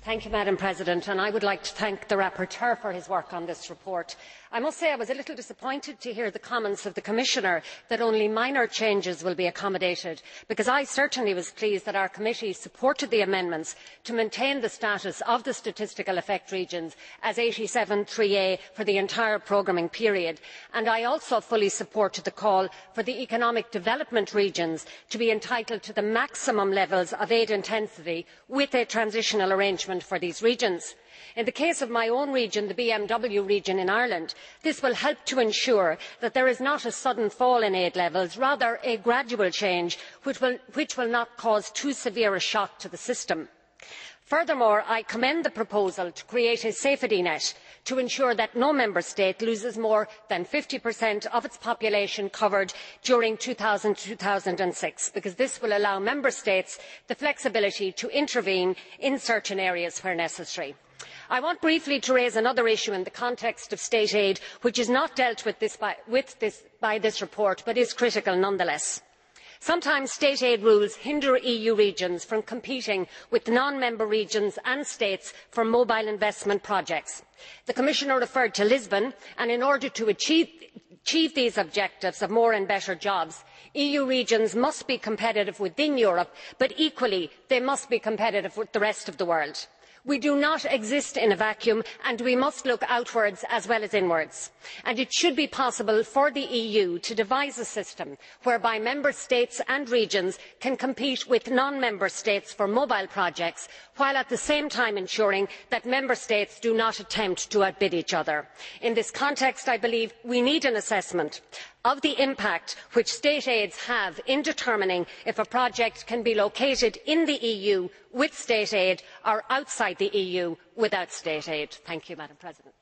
Madam President, I would like to thank the rapporteur for his work on this report. I must say I was a little disappointed to hear the comments of the Commissioner that only minor changes will be accommodated, because I certainly was pleased that our committee supported the amendments to maintain the status of the statistical effect regions as 87.3a for the entire programming period, and I also fully supported the call for the economic development regions to be entitled to the maximum levels of aid intensity with a transitional arrangement for these regions. In the case of my own region, the BMW region in Ireland, this will help to ensure that there is not a sudden fall in aid levels, rather a gradual change which will not cause too severe a shock to the system. Furthermore, I commend the proposal to create a safety net to ensure that no Member State loses more than 50% of its population covered during 2000 to 2006, because this will allow Member States the flexibility to intervene in certain areas where necessary. I want briefly to raise another issue in the context of state aid, which is not dealt with by this report, but is critical nonetheless. Sometimes state aid rules hinder EU regions from competing with non-member regions and states for mobile investment projects. The Commissioner referred to Lisbon, and in order to achieve these objectives of more and better jobs, EU regions must be competitive within Europe, but equally they must be competitive with the rest of the world. We do not exist in a vacuum, and we must look outwards as well as inwards. And it should be possible for the EU to devise a system whereby Member States and regions can compete with non-Member States for mobile projects, while at the same time ensuring that Member States do not attempt to outbid each other. In this context, I believe we need an assessment of the impact which state aids have in determining if a project can be located in the EU with state aid or outside the EU without state aid. Thank you, Madam President.